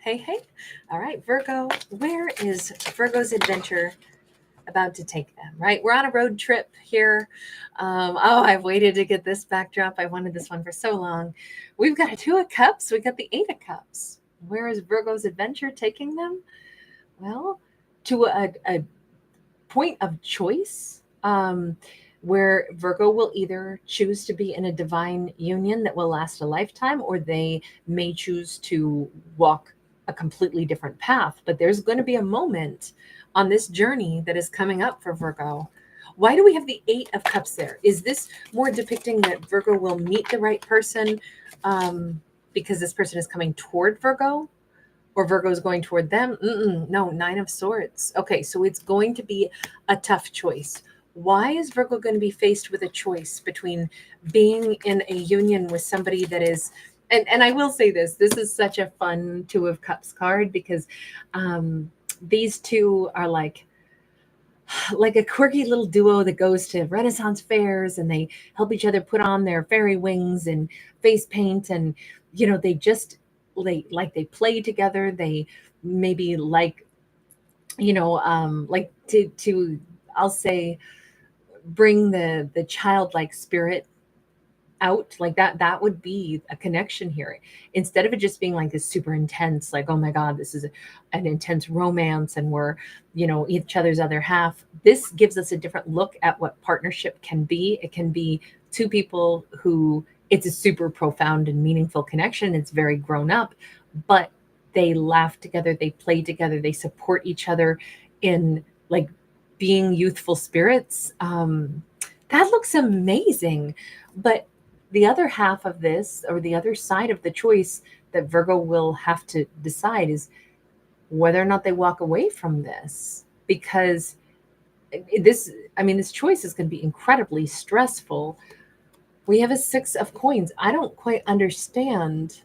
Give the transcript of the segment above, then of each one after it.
Hey, hey. All right, Virgo, where is Virgo's adventure about to take them, right? We're on a road trip here. I've waited to get this backdrop. I wanted this one for so long. We've got a Two of Cups. We got the Eight of Cups. Where is Virgo's adventure taking them? Well, to a point of choice, where Virgo will either choose to be in a divine union that will last a lifetime, or they may choose to walk a completely different path. But there's going to be a moment on this journey that is coming up for Virgo. Why do we have the Eight of Cups there? Is this more depicting that Virgo will meet the right person because this person is coming toward Virgo? Or Virgo is going toward them? No, Nine of Swords. Okay, so it's going to be a tough choice. Why is Virgo going to be faced with a choice between being in a union with somebody that is, and I will say this is such a fun Two of Cups card, because these two are like a quirky little duo that goes to Renaissance fairs and they help each other put on their fairy wings and face paint, and they just they play together. They maybe like to I'll say bring the childlike spirit out, like that would be a connection here, instead of it just being like this super intense, like, oh my god, this is an intense romance and we're each other's other half. This gives us a different look at what partnership can be. It can be two people who, it's a super profound and meaningful connection, it's very grown up, but they laugh together, they play together, they support each other in like being youthful spirits. That looks amazing. But the other half of this, or the other side of the choice that Virgo will have to decide, is whether or not they walk away from this. Because this choice is going to be incredibly stressful. We have a Six of Coins. I don't quite understand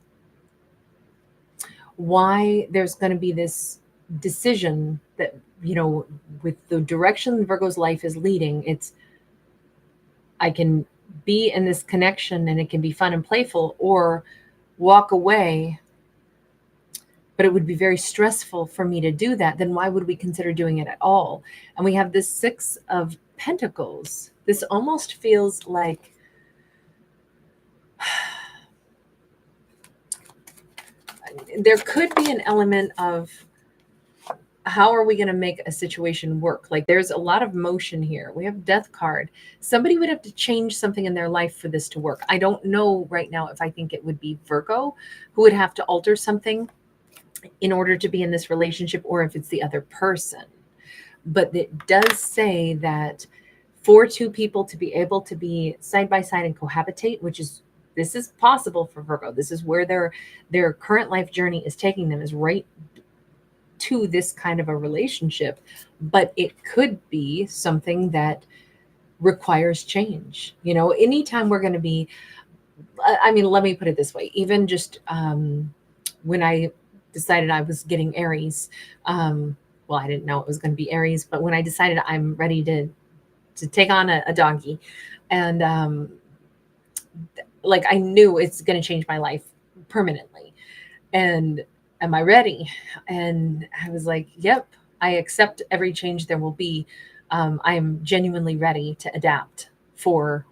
why there's going to be this decision that, with the direction Virgo's life is leading, it's, I can be in this connection and it can be fun and playful, or walk away, but it would be very stressful for me to do that. Then why would we consider doing it at all? And we have this Six of Pentacles. This almost feels like there could be an element of, how are we going to make a situation work? Like, there's a lot of motion here. We have Death card. Somebody would have to change something in their life for this to work. I don't know right now if I think it would be Virgo who would have to alter something in order to be in this relationship, or if it's the other person. But it does say that for two people to be able to be side by side and cohabitate, this is possible for Virgo. This is where their current life journey is taking them, is right to this kind of a relationship. But it could be something that requires change. Anytime we're going to be, let me put it this way. Even just when I decided I was getting Aries, well, I didn't know it was going to be Aries, but when I decided I'm ready to take on a doggy, and I knew it's going to change my life permanently. And am I ready? And I was like, yep, I accept every change there will be. I am genuinely ready to adapt for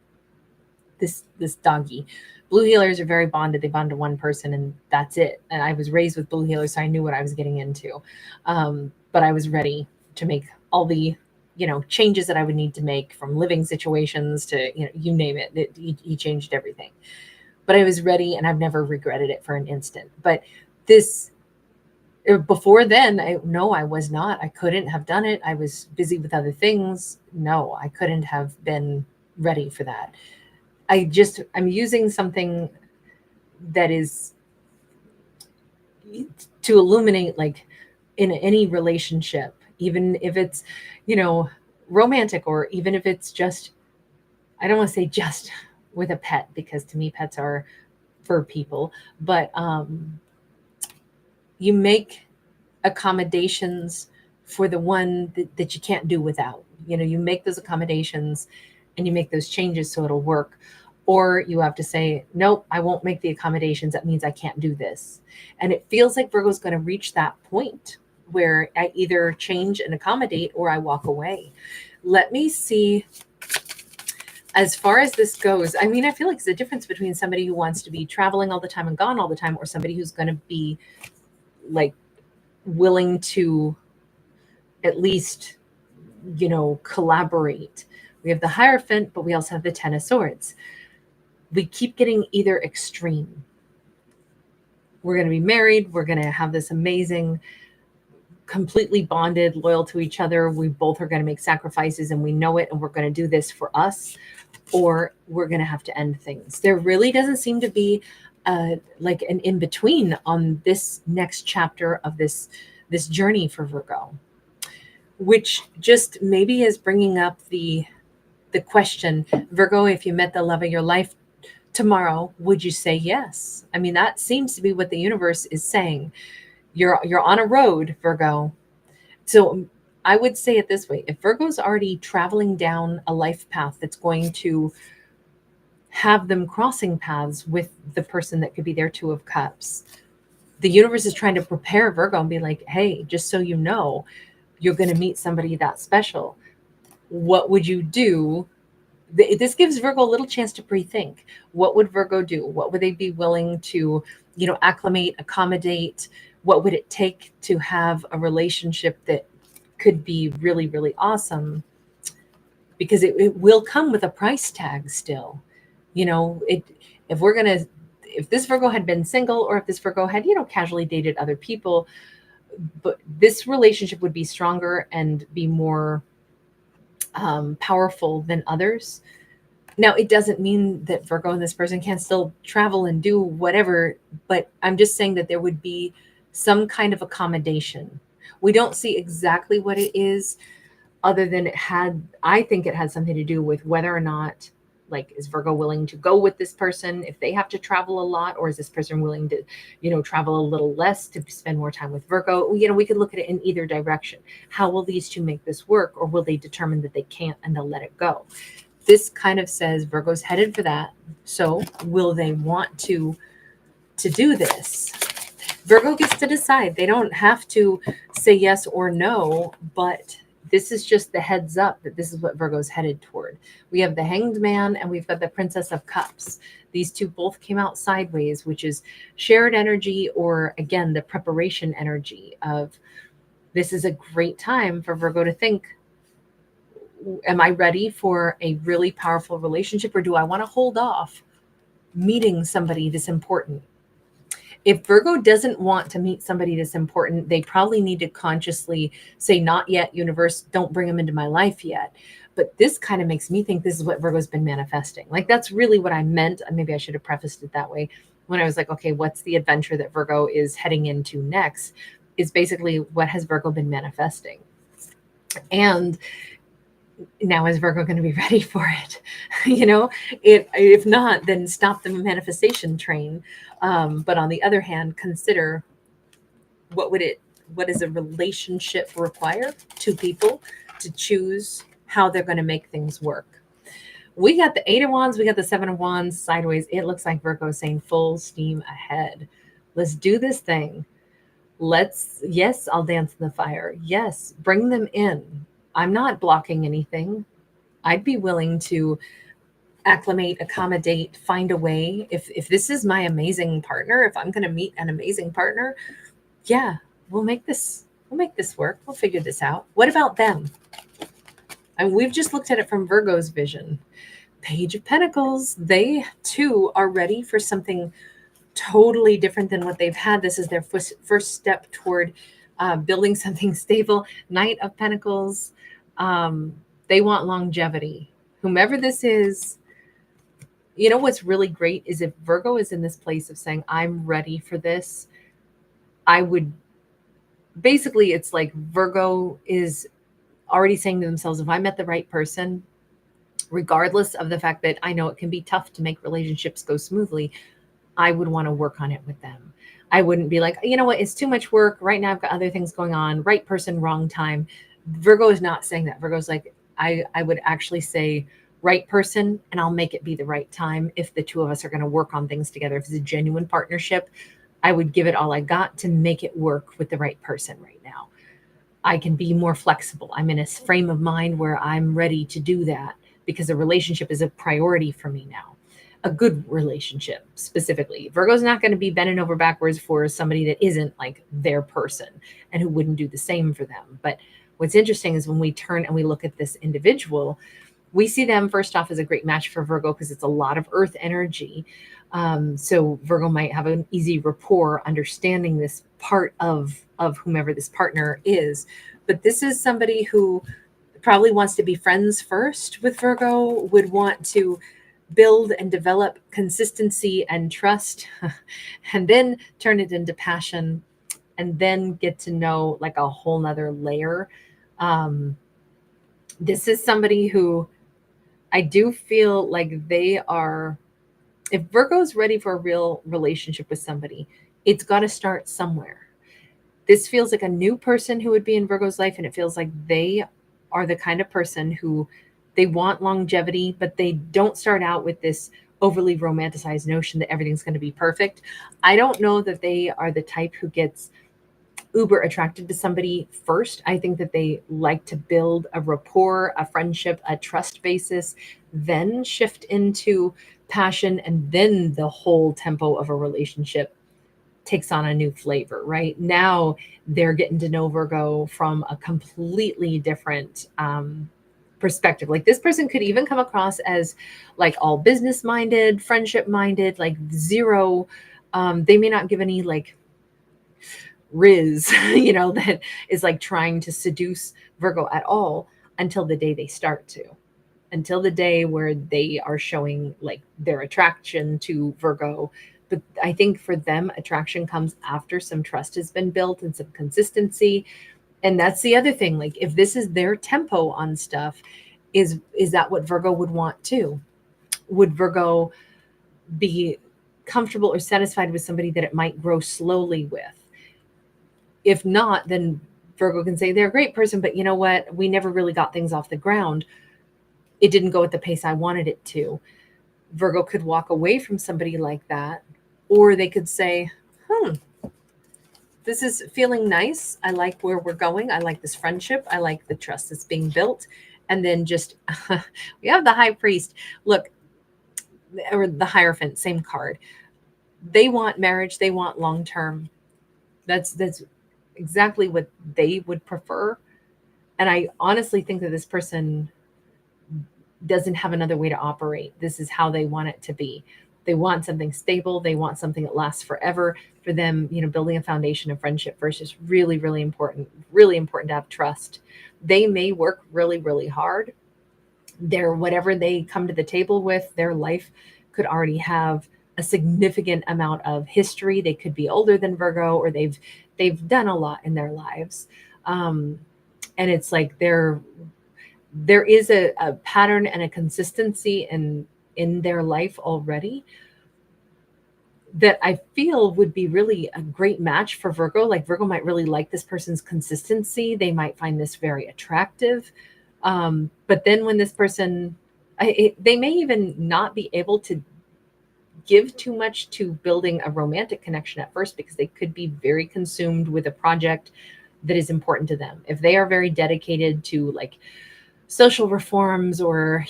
this doggy. Blue healers are very bonded. They bond to one person and that's it. And I was raised with blue healers, so I knew what I was getting into. But I was ready to make all the changes that I would need to make, from living situations to, you name it. He changed everything. But I was ready, and I've never regretted it for an instant. But before then, I was not. I couldn't have done it. I was busy with other things. No, I couldn't have been ready for that. I'm using something that is to illuminate, like, in any relationship, even if it's, romantic, or even if it's just, I don't want to say just with a pet, because to me pets are for people, but you make accommodations for the one that you can't do without. You make those accommodations and you make those changes so it'll work. Or you have to say, nope, I won't make the accommodations. That means I can't do this. And it feels like Virgo's going to reach that point where I either change and accommodate or I walk away. Let me see. As far as this goes, I mean, I feel like it's a difference between somebody who wants to be traveling all the time and gone all the time, or somebody who's going to be like willing to at least, collaborate. We have the Hierophant, but we also have the Ten of Swords. We keep getting either extreme. We're going to be married. We're going to have this amazing, completely bonded, loyal to each other. We both are going to make sacrifices and we know it. And we're going to do this for us, or we're going to have to end things. There really doesn't seem to be like an in-between on this next chapter of this journey for Virgo, which just maybe is bringing up the question, Virgo, if you met the love of your life tomorrow, would you say yes? I mean, that seems to be what the universe is saying. You're on a road, Virgo. So I would say it this way. If Virgo's already traveling down a life path that's going to have them crossing paths with the person that could be their Two of Cups, the universe is trying to prepare Virgo and be like, hey, just so you know, you're going to meet somebody that special. What would you do? This gives Virgo a little chance to pre-think. What would Virgo do? What would they be willing to, acclimate, accommodate? What would it take to have a relationship that could be really, really awesome? Because it will come with a price tag still. If this Virgo had been single, or if this Virgo had, casually dated other people, but this relationship would be stronger and be more powerful than others. Now, it doesn't mean that Virgo and this person can't still travel and do whatever, but I'm just saying that there would be some kind of accommodation. We don't see exactly what it is, other than I think it had something to do with whether or not, like, is Virgo willing to go with this person if they have to travel a lot, or is this person willing to, travel a little less to spend more time with Virgo? We could look at it in either direction. How will these two make this work, or will they determine that they can't and they'll let it go? This kind of says Virgo's headed for that. So will they want to do this? Virgo gets to decide. They don't have to say yes or no, but this is just the heads up that this is what Virgo's headed toward. We have the Hanged Man and we've got the Princess of Cups. These two both came out sideways, which is shared energy, or again, the preparation energy of this is a great time for Virgo to think, am I ready for a really powerful relationship, or do I want to hold off meeting somebody this important? If Virgo doesn't want to meet somebody this important, they probably need to consciously say, not yet, universe, don't bring them into my life yet. But this kind of makes me think this is what Virgo's been manifesting. Like, that's really what I meant. Maybe I should have prefaced it that way when I was like, okay, what's the adventure that Virgo is heading into next? Is basically what has Virgo been manifesting. And now is Virgo going to be ready for it? If not, then stop the manifestation train. But on the other hand, consider what does a relationship require? Two people to choose how they're going to make things work. We got the Eight of Wands, we got the Seven of Wands sideways. It looks like Virgo is saying full steam ahead. Let's do this thing. Yes, I'll dance in the fire. Yes, bring them in. I'm not blocking anything. I'd be willing to acclimate, accommodate, find a way. If this is my amazing partner, if I'm going to meet an amazing partner, yeah, we'll make this work. We'll figure this out. What about them? I mean, we've just looked at it from Virgo's vision. Page of Pentacles, they too are ready for something totally different than what they've had. This is their first step toward building something stable. Knight of Pentacles, they want longevity. Whomever this is, what's really great is if Virgo is in this place of saying, I'm ready for this, it's like Virgo is already saying to themselves, if I met the right person, regardless of the fact that I know it can be tough to make relationships go smoothly, I would want to work on it with them. I wouldn't be like, you know what, it's too much work. Right now I've got other things going on. Right person, wrong time. Virgo is not saying that. Virgo's like, I would actually say, right person, and I'll make it be the right time. If the two of us are going to work on things together, if it's a genuine partnership, I would give it all I got to make it work with the right person right now. I can be more flexible. I'm in a frame of mind where I'm ready to do that because a relationship is a priority for me now. A good relationship specifically. Virgo's not going to be bending over backwards for somebody that isn't like their person and who wouldn't do the same for them. But what's interesting is when we turn and we look at this individual, we see them first off as a great match for Virgo because it's a lot of earth energy. So Virgo might have an easy rapport understanding this part of whomever this partner is. But this is somebody who probably wants to be friends first with Virgo, would want to build and develop consistency and trust, and then turn it into passion, and then get to know like a whole nother layer. This is somebody who I do feel like they are, if Virgo's ready for a real relationship with somebody, it's got to start somewhere. This feels like a new person who would be in Virgo's life, and it feels like they are the kind of person who they want longevity, but they don't start out with this overly romanticized notion that everything's going to be perfect. I don't know that they are the type who gets uber attracted to somebody first. I think that they like to build a rapport, a friendship, a trust basis, then shift into passion, and then the whole tempo of a relationship takes on a new flavor. Right now, they're getting to know Virgo from a completely different perspective. Like this person could even come across as like all business minded, friendship minded, like zero. They may not give any like riz, that is like trying to seduce Virgo at all until the day they start to. Until the day where they are showing like their attraction to Virgo. But I think for them, attraction comes after some trust has been built and some consistency. And that's the other thing. Like if this is their tempo on stuff, is that what Virgo would want too? Would Virgo be comfortable or satisfied with somebody that it might grow slowly with? If not, then Virgo can say they're a great person, but you know what? We never really got things off the ground. It didn't go at the pace I wanted it to. Virgo could walk away from somebody like that, or they could say, this is feeling nice. I like where we're going. I like this friendship. I like the trust that's being built. And then just, we have the high priest. Look, or the Hierophant, same card. They want marriage. They want long-term. That's exactly what they would prefer. And I honestly think that this person doesn't have another way to operate. This is how they want it to be. They want something stable. They want something that lasts forever. For them, building a foundation of friendship first is really, really important. Really important to have trust. They may work really, really hard. Whatever they come to the table with, their life could already have a significant amount of history. They could be older than Virgo, or they've done a lot in their lives. And it's like there is a pattern and a consistency in their life already that I feel would be really a great match for Virgo. Like Virgo might really like this person's consistency. They might find this very attractive. But then when this person, they may even not be able to give too much to building a romantic connection at first, because they could be very consumed with a project that is important to them. If they are very dedicated to like social reforms or,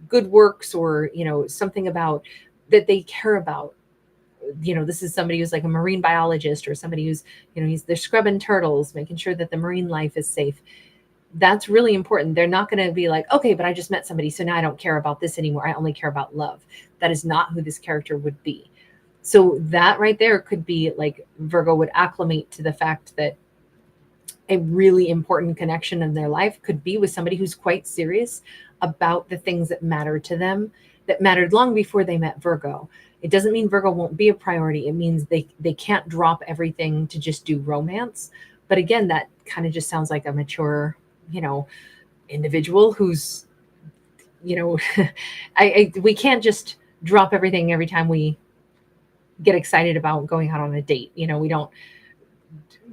good works, or, something about that they care about, this is somebody who's like a marine biologist, or somebody who's, they're scrubbing turtles, making sure that the marine life is safe. That's really important. They're not going to be like, okay, but I just met somebody, so now I don't care about this anymore. I only care about love. That is not who this character would be. So that right there could be like Virgo would acclimate to the fact that a really important connection in their life could be with somebody who's quite serious about the things that matter to them, that mattered long before they met Virgo. It doesn't mean Virgo won't be a priority. It means they can't drop everything to just do romance. But again, that kind of just sounds like a mature, individual who's, we can't just drop everything every time we get excited about going out on a date. We don't,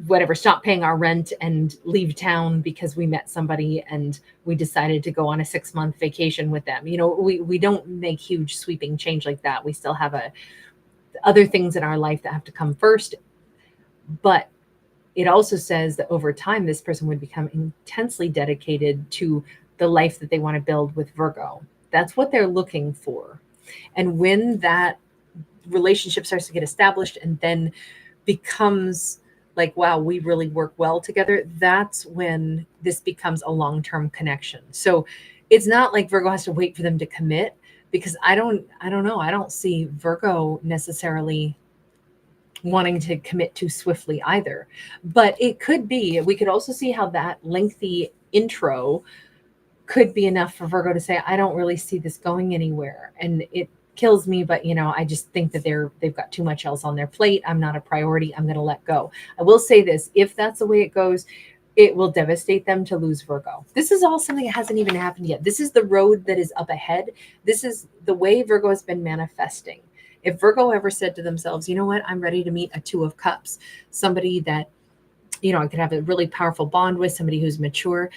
whatever, stop paying our rent and leave town because we met somebody and we decided to go on a 6-month vacation with them. We don't make huge sweeping change like that. We still have other things in our life that have to come first. But it also says that over time, this person would become intensely dedicated to the life that they want to build with Virgo. That's what they're looking for. And when that relationship starts to get established and then becomes like, wow, we really work well together, that's when this becomes a long-term connection. So it's not like Virgo has to wait for them to commit, because I don't know. I don't see Virgo necessarily wanting to commit too swiftly either. But it could be, we could also see how that lengthy intro could be enough for Virgo to say, I don't really see this going anywhere. And it kills me, but I just think that they've got too much else on their plate. I'm not a priority. I'm going to let go. I will say this, if that's the way it goes, it will devastate them to lose Virgo. This is all something that hasn't even happened yet. This is the road that is up ahead. This is the way Virgo has been manifesting. If Virgo ever said to themselves, you know what, I'm ready to meet a 2 of Cups, somebody that, I could have a really powerful bond with, somebody who's mature,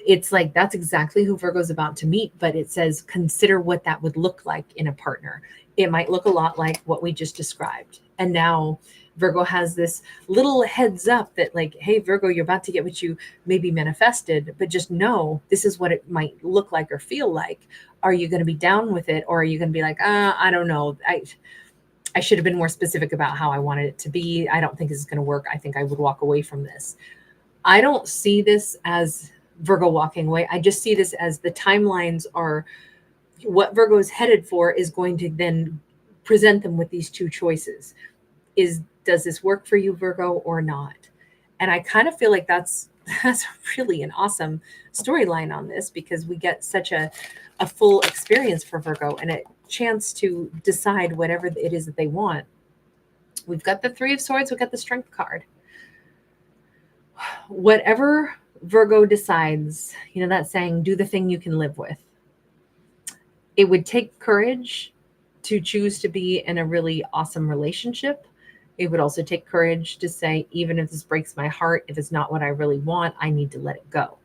it's like, that's exactly who Virgo's about to meet. But it says, consider what that would look like in a partner. It might look a lot like what we just described. And now Virgo has this little heads up that like, hey, Virgo, you're about to get what you maybe manifested, but just know this is what it might look like or feel like. Are you going to be down with it? Or are you going to be like, I don't know. I should have been more specific about how I wanted it to be. I don't think this is going to work. I think I would walk away from this. I don't see this as Virgo walking away. I just see this as the timelines are what Virgo is headed for is going to then present them with these 2 choices. Does this work for you, Virgo, or not? And I kind of feel like that's really an awesome storyline on this, because we get such a full experience for Virgo and a chance to decide whatever it is that they want. We've got the 3 of Swords. We've got the Strength card. Whatever Virgo decides, that saying, do the thing you can live with. It would take courage to choose to be in a really awesome relationship. It would also take courage to say, even if this breaks my heart, if it's not what I really want, I need to let it go.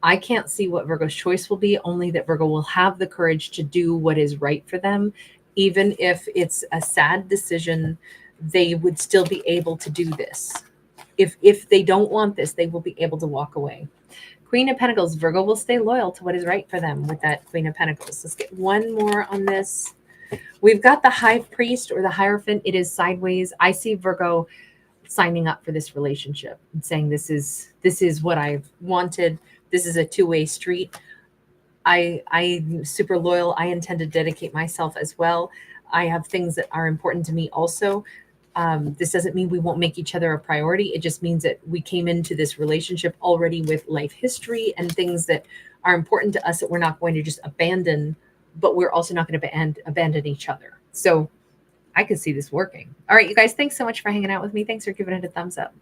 I can't see what Virgo's choice will be, only that Virgo will have the courage to do what is right for them. Even if it's a sad decision, they would still be able to do this. If they don't want this, they will be able to walk away. Queen of Pentacles, Virgo will stay loyal to what is right for them with that Queen of Pentacles. Let's get one more on this. We've got the High Priest or the Hierophant. It is sideways. I see Virgo signing up for this relationship and saying, this is what I've wanted. This is a 2-way street. I'm super loyal. I intend to dedicate myself as well. I have things that are important to me also. This doesn't mean we won't make each other a priority. It just means that we came into this relationship already with life history and things that are important to us that we're not going to just abandon, but we're also not going to abandon each other. So I could see this working. All right, you guys, thanks so much for hanging out with me. Thanks for giving it a thumbs up.